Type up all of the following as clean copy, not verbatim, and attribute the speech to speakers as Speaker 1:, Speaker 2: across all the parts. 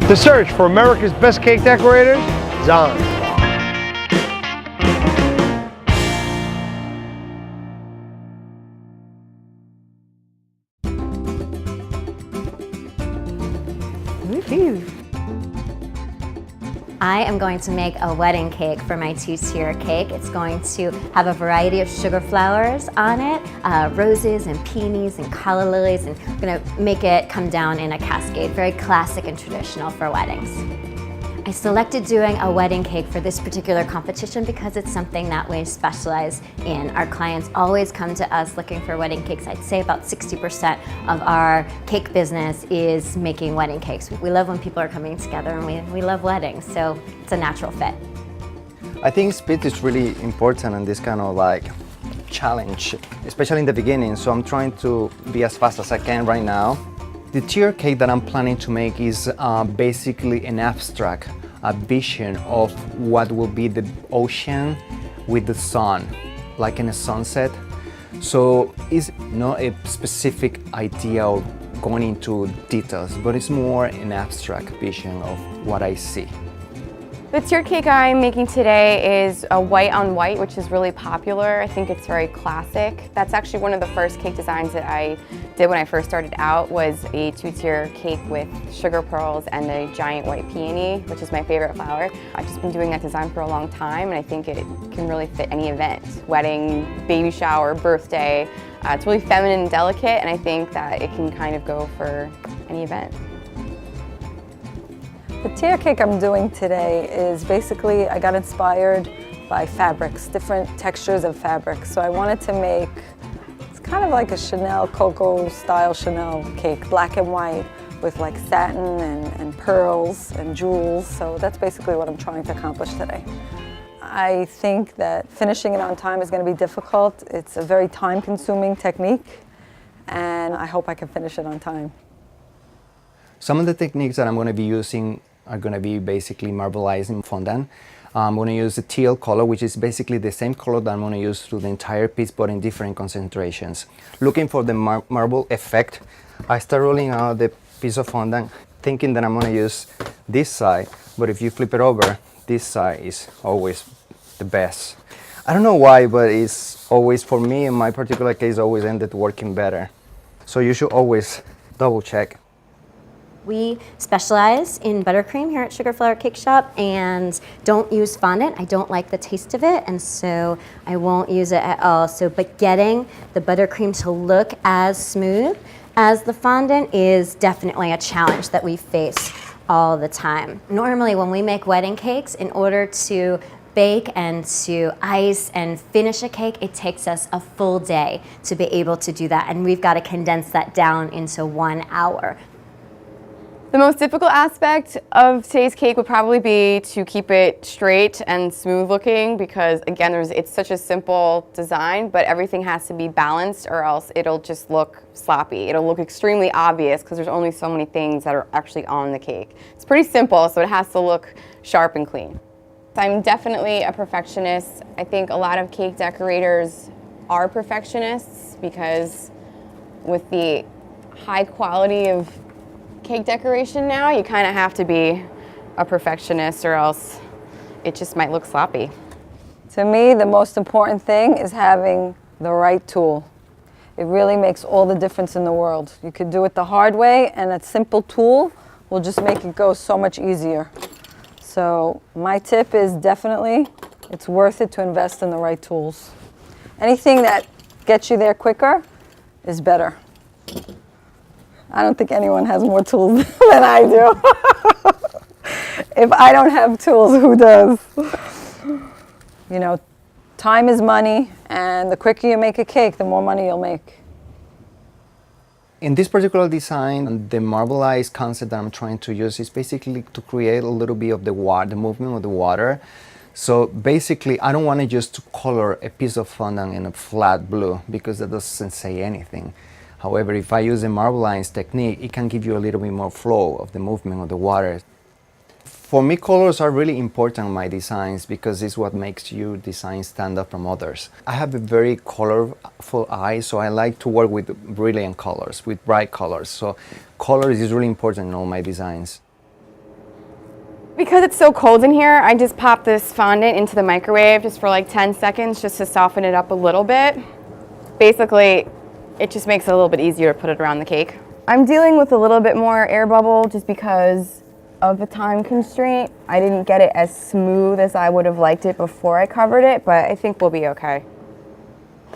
Speaker 1: The search for America's best cake decorators is on.
Speaker 2: I am going to make a wedding cake for my two-tier cake. It's going to have a variety of sugar flowers on it, roses and peonies and calla lilies, and I'm going to make it come down in a cascade, very classic and traditional for weddings. I selected doing a wedding cake for this particular competition because it's something that we specialize in. Our clients always come to us looking for wedding cakes. I'd say about 60% of our cake business is making wedding cakes. We love when people are coming together, and we love weddings, so it's a natural fit.
Speaker 3: I think speed is really important in this kind of challenge, especially in the beginning, so I'm trying to be as fast as I can right now. The tier cake that I'm planning to make is basically an abstract, a vision of what will be the ocean with the sun, like in a sunset. So it's not a specific idea of going into details, but it's more an abstract vision of what I see.
Speaker 4: The tier cake I'm making today is a white on white, which is really popular. I think it's very classic. That's actually one of the first cake designs that I did when I first started out, was a two-tier cake with sugar pearls and a giant white peony, which is my favorite flower. I've just been doing that design for a long time, and I think it can really fit any event. Wedding, baby shower, birthday. It's really feminine and delicate, and I think that it can kind of go for any event.
Speaker 5: The tier cake I'm doing today is basically, I got inspired by fabrics, different textures of fabric. So I wanted to make, it's kind of like a Chanel, Coco style Chanel cake, black and white, with like satin and pearls and jewels. So that's basically what I'm trying to accomplish today. I think that finishing it on time is going to be difficult. It's a very time-consuming technique, and I hope I can finish it on time.
Speaker 3: Some of the techniques that I'm going to be using are going to be basically marbleizing fondant. I'm going to use the teal color, which is basically the same color that I'm going to use through the entire piece, but in different concentrations. Looking for the marble effect, I start rolling out the piece of fondant, thinking that I'm going to use this side, but if you flip it over, this side is always the best. I don't know why, but it's always, for me, in my particular case, always ended working better. So you should always double check.
Speaker 2: We specialize in buttercream here at Sugar Flower Cake Shop and don't use fondant. I don't like the taste of it, and so I won't use it at all. But getting the buttercream to look as smooth as the fondant is definitely a challenge that we face all the time. Normally when we make wedding cakes, in order to bake and to ice and finish a cake, it takes us a full day to be able to do that, and we've got to condense that down into 1 hour.
Speaker 4: The most difficult aspect of today's cake would probably be to keep it straight and smooth looking, because again, it's such a simple design, but everything has to be balanced or else it'll just look sloppy. It'll look extremely obvious because there's only so many things that are actually on the cake. It's pretty simple, so it has to look sharp and clean. I'm definitely a perfectionist. I think a lot of cake decorators are perfectionists because with the high quality of cake decoration now, you kind of have to be a perfectionist or else it just might look sloppy.
Speaker 5: To me, the most important thing is having the right tool. It really makes all the difference in the world. You could do it the hard way, and a simple tool will just make it go so much easier. So my tip is definitely, it's worth it to invest in the right tools. Anything that gets you there quicker is better. I don't think anyone has more tools than I do. If I don't have tools, who does? You know, time is money, and the quicker you make a cake, the more money you'll make.
Speaker 3: In this particular design, the marbleized concept that I'm trying to use is basically to create a little bit of the water, the movement of the water. So basically, I don't want to just color a piece of fondant in a flat blue because that doesn't say anything. However, if I use a marbleized technique, it can give you a little bit more flow of the movement of the water. For me, colors are really important in my designs because it's what makes your design stand out from others. I have a very colorful eye, so I like to work with brilliant colors, with bright colors. So colors is really important in all my designs.
Speaker 4: Because it's so cold in here, I just pop this fondant into the microwave just for like 10 seconds just to soften it up a little bit. Basically, it just makes it a little bit easier to put it around the cake. I'm dealing with a little bit more air bubble just because of the time constraint. I didn't get it as smooth as I would have liked it before I covered it, but I think we'll be okay.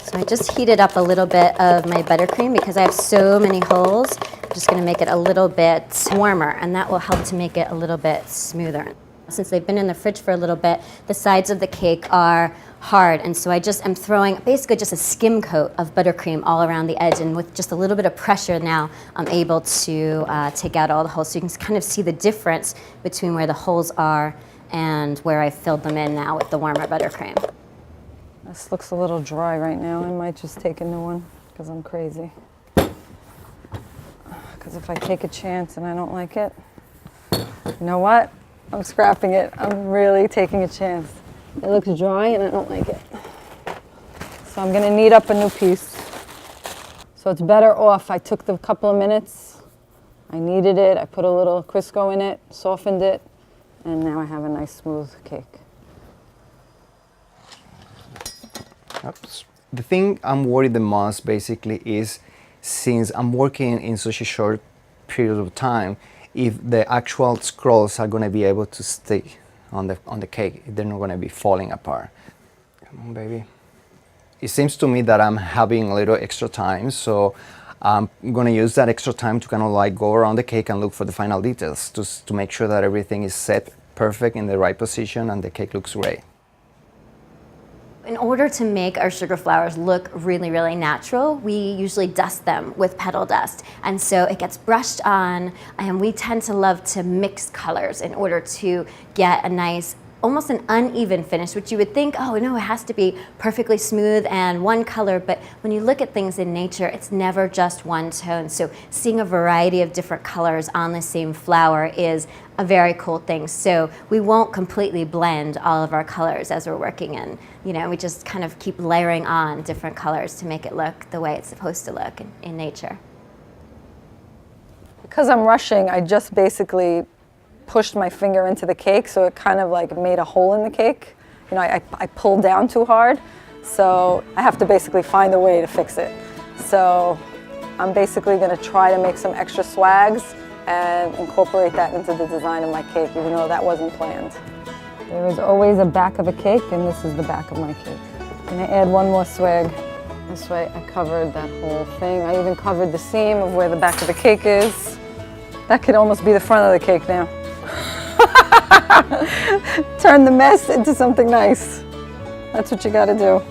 Speaker 2: So I just heated up a little bit of my buttercream because I have so many holes. I'm just going to make it a little bit warmer, and that will help to make it a little bit smoother. Since they've been in the fridge for a little bit, the sides of the cake are hard, and so I just am throwing basically just a skim coat of buttercream all around the edge, and with just a little bit of pressure now, I'm able to take out all the holes. So you can kind of see the difference between where the holes are and where I filled them in now with the warmer buttercream.
Speaker 5: This looks a little dry right now. I might just take a new one because I'm crazy. Because if I take a chance and I don't like it, you know what? I'm scrapping it. I'm really taking a chance. It looks dry and I don't like it. So I'm going to knead up a new piece. So it's better off. I took the couple of minutes, I kneaded it, I put a little Crisco in it, softened it, and now I have a nice smooth cake.
Speaker 3: The thing I'm worried the most basically is, since I'm working in such a short period of time, if the actual scrolls are going to be able to stay on the cake, they're not going to be falling apart. Come on, baby. It seems to me that I'm having a little extra time, so I'm going to use that extra time to kind of like go around the cake and look for the final details to make sure that everything is set perfect in the right position and the cake looks great.
Speaker 2: In order to make our sugar flowers look really, really natural, we usually dust them with petal dust. And so it gets brushed on, and we tend to love to mix colors in order to get a nice, almost an uneven finish, which you would think, oh no, it has to be perfectly smooth and one color, but when you look at things in nature, it's never just one tone. So seeing a variety of different colors on the same flower is a very cool thing. So we won't completely blend all of our colors as we're working in. You know, we just kind of keep layering on different colors to make it look the way it's supposed to look in nature.
Speaker 5: Because I'm rushing, I just basically pushed my finger into the cake, so it kind of like made a hole in the cake. You know, I pulled down too hard, so I have to basically find a way to fix it. So I'm basically going to try to make some extra swags and incorporate that into the design of my cake, even though that wasn't planned. There is always a back of a cake, and this is the back of my cake. I'm going to add one more swag. This way I covered that whole thing. I even covered the seam of where the back of the cake is. That could almost be the front of the cake now. Turn the mess into something nice. That's what you gotta do.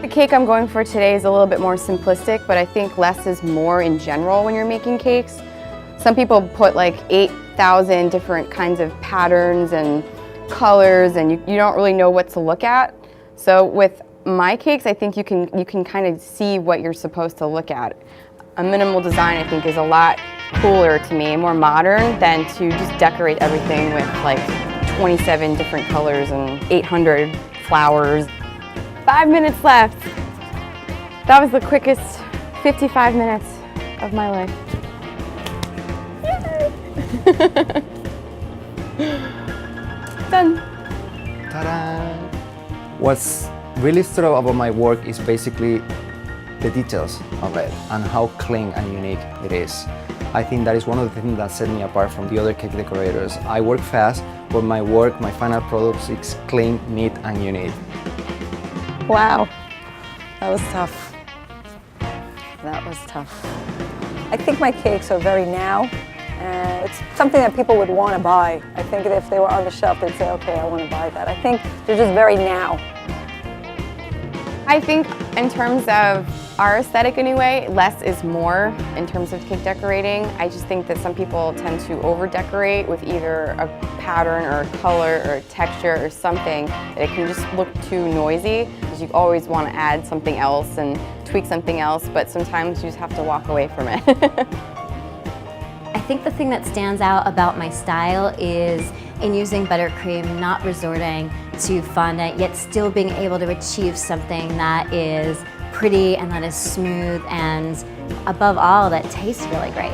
Speaker 4: The cake I'm going for today is a little bit more simplistic, but I think less is more in general when you're making cakes. Some people put like 8,000 different kinds of patterns and colors, and you don't really know what to look at. So with my cakes, I think you can kind of see what you're supposed to look at. A minimal design, I think, is a lot cooler to me, more modern, than to just decorate everything with like 27 different colors and 800 flowers. 5 minutes left. That was the quickest 55 minutes of my life. Done.
Speaker 3: Ta-da! What's really stood out about my work is basically the details of it and how clean and unique it is. I think that is one of the things that set me apart from the other cake decorators. I work fast, but my work, my final product is clean, neat, and unique.
Speaker 5: Wow, that was tough. That was tough. I think my cakes are very now, and it's something that people would want to buy. I think that if they were on the shelf, they'd say, okay, I want to buy that. I think they're just very now.
Speaker 4: I think in terms of our aesthetic anyway, less is more in terms of cake decorating. I just think that some people tend to over-decorate with either a pattern or a color or a texture or something, that it can just look too noisy, because you always want to add something else and tweak something else, but sometimes you just have to walk away from it.
Speaker 2: I think the thing that stands out about my style is in using buttercream, not resorting to fondant, yet still being able to achieve something that is pretty and that is smooth and above all, that tastes really great.